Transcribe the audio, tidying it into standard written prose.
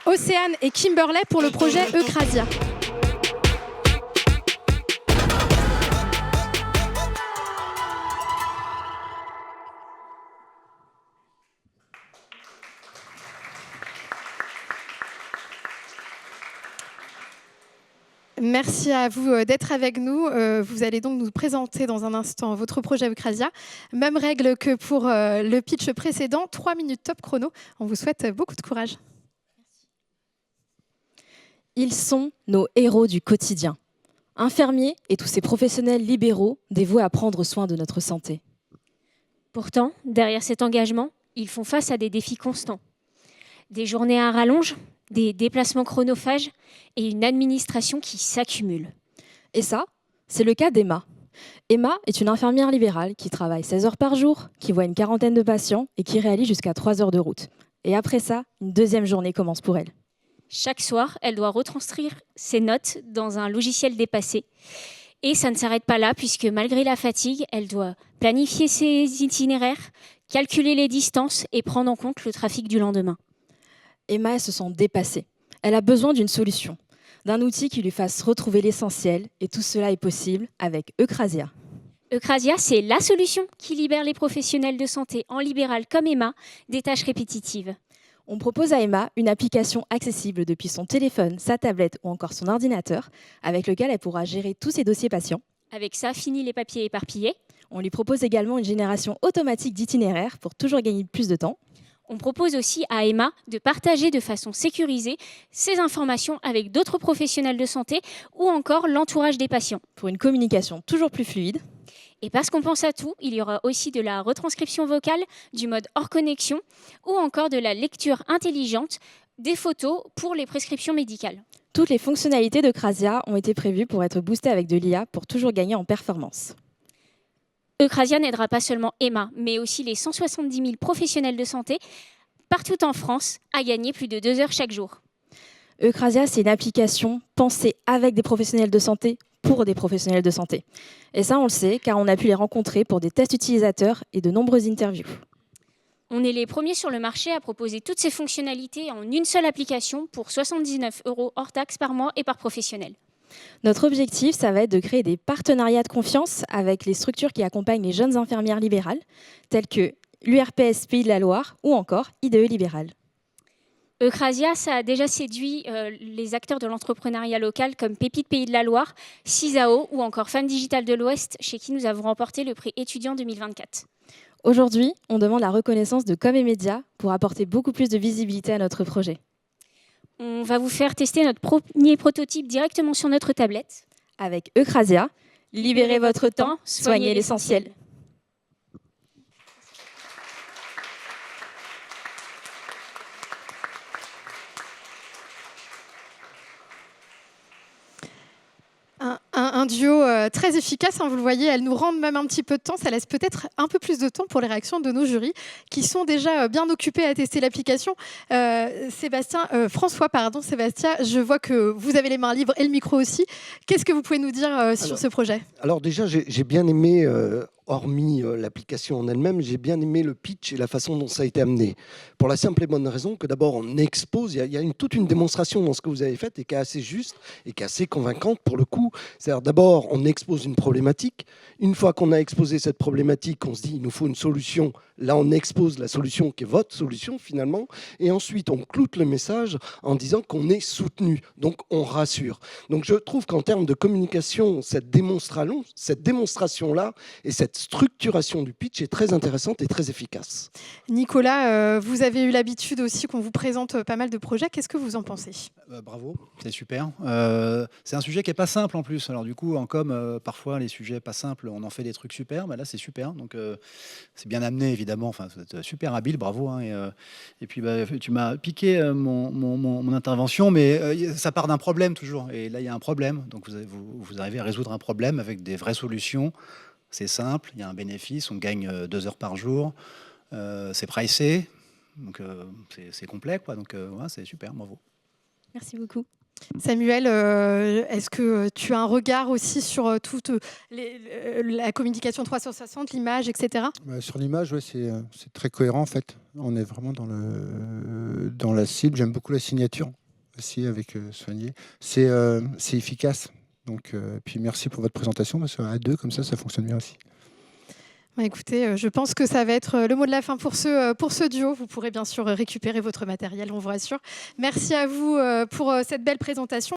Océane et Kimberley pour le projet Eucrasia. Merci à vous d'être avec nous. Vous allez donc nous présenter dans un instant votre projet Eucrasia. Même règle que pour le pitch précédent, 3 minutes top chrono. On vous souhaite beaucoup de courage. Ils sont nos héros du quotidien. Infirmiers et tous ces professionnels libéraux dévoués à prendre soin de notre santé. Pourtant, derrière cet engagement, ils font face à des défis constants. Des journées à rallonge, des déplacements chronophages et une administration qui s'accumule. Et ça, c'est le cas d'Emma. Emma est une infirmière libérale qui travaille 16 heures par jour, qui voit une quarantaine de patients et qui réalise jusqu'à 3 heures de route. Et après ça, une deuxième journée commence pour elle. Chaque soir, elle doit retranscrire ses notes dans un logiciel dépassé. Et ça ne s'arrête pas là, puisque malgré la fatigue, elle doit planifier ses itinéraires, calculer les distances et prendre en compte le trafic du lendemain. Emma, elle se sent dépassée. Elle a besoin d'une solution, d'un outil qui lui fasse retrouver l'essentiel. Et tout cela est possible avec Eucrasia. Eucrasia, c'est la solution qui libère les professionnels de santé en libéral comme Emma des tâches répétitives. On propose à Emma une application accessible depuis son téléphone, sa tablette ou encore son ordinateur, avec lequel elle pourra gérer tous ses dossiers patients. Avec ça, fini les papiers éparpillés. On lui propose également une génération automatique d'itinéraires pour toujours gagner plus de temps. On propose aussi à Emma de partager de façon sécurisée ses informations avec d'autres professionnels de santé ou encore l'entourage des patients. Pour une communication toujours plus fluide. Et parce qu'on pense à tout, il y aura aussi de la retranscription vocale, du mode hors connexion ou encore de la lecture intelligente des photos pour les prescriptions médicales. Toutes les fonctionnalités d'Eucrasia ont été prévues pour être boostées avec de l'IA pour toujours gagner en performance. Eucrasia n'aidera pas seulement Emma, mais aussi les 170 000 professionnels de santé partout en France à gagner plus de 2 heures chaque jour. Eucrasia, c'est une application pensée avec des professionnels de santé pour des professionnels de santé. Et ça, on le sait, car on a pu les rencontrer pour des tests utilisateurs et de nombreuses interviews. On est les premiers sur le marché à proposer toutes ces fonctionnalités en une seule application pour 79 € hors taxe par mois et par professionnel. Notre objectif, ça va être de créer des partenariats de confiance avec les structures qui accompagnent les jeunes infirmières libérales, telles que l'URPS Pays de la Loire ou encore IDE Libéral. Eucrasia, ça a déjà séduit les acteurs de l'entrepreneuriat local comme Pépite Pays de la Loire, CISAO ou encore Femmes Digitales de l'Ouest, chez qui nous avons remporté le prix étudiant 2024. Aujourd'hui, on demande la reconnaissance de Com et Média pour apporter beaucoup plus de visibilité à notre projet. On va vous faire tester notre premier prototype directement sur notre tablette. Avec Eucrasia, libérez votre temps, soignez l'essentiel. Un duo très efficace, hein, vous le voyez, elles nous rendent même un petit peu de temps, ça laisse peut-être un peu plus de temps pour les réactions de nos jurys qui sont déjà bien occupés à tester l'application. Sébastien, je vois que vous avez les mains libres et le micro aussi. Qu'est-ce que vous pouvez nous dire sur ce projet ? Alors déjà, j'ai bien aimé, hormis l'application en elle-même, j'ai bien aimé le pitch et la façon dont ça a été amené. Pour la simple et bonne raison que d'abord on expose, il y a toute une démonstration dans ce que vous avez fait et qui est assez juste et qui est assez convaincante pour le coup. C'est-à-dire d'abord on expose une problématique. Une fois qu'on a exposé cette problématique, on se dit il nous faut une solution. Là on expose la solution qui est votre solution finalement. Et ensuite on cloute le message en disant qu'on est soutenu. Donc on rassure. Donc je trouve qu'en termes de communication, cette démonstration-là et cette structuration du pitch est très intéressante et très efficace. Nicolas, vous avez eu l'habitude aussi qu'on vous présente pas mal de projets. Qu'est-ce que vous en pensez ? Bravo, c'est super. C'est un sujet qui n'est pas simple en plus. Alors du coup, en com, parfois les sujets pas simples, on en fait des trucs super. Mais là, c'est super. Donc c'est bien amené évidemment. Enfin, c'est super habile, bravo. Hein, et puis tu m'as piqué mon intervention, mais ça part d'un problème toujours. Et là, il y a un problème. Donc vous arrivez à résoudre un problème avec des vraies solutions. C'est simple, il y a un bénéfice, on gagne 2 heures par jour, c'est pricé, donc c'est complet, quoi. Donc ouais, c'est super, bravo. Merci beaucoup. Samuel, est-ce que tu as un regard aussi sur toute la communication 360, l'image, etc. Sur l'image, ouais, c'est très cohérent en fait. On est vraiment dans la cible. J'aime beaucoup la signature aussi avec Soigné. C'est efficace. Donc, puis merci pour votre présentation, parce qu'à deux, comme ça fonctionne bien aussi. Écoutez, je pense que ça va être le mot de la fin pour ce duo. Vous pourrez bien sûr récupérer votre matériel, on vous rassure. Merci à vous pour cette belle présentation.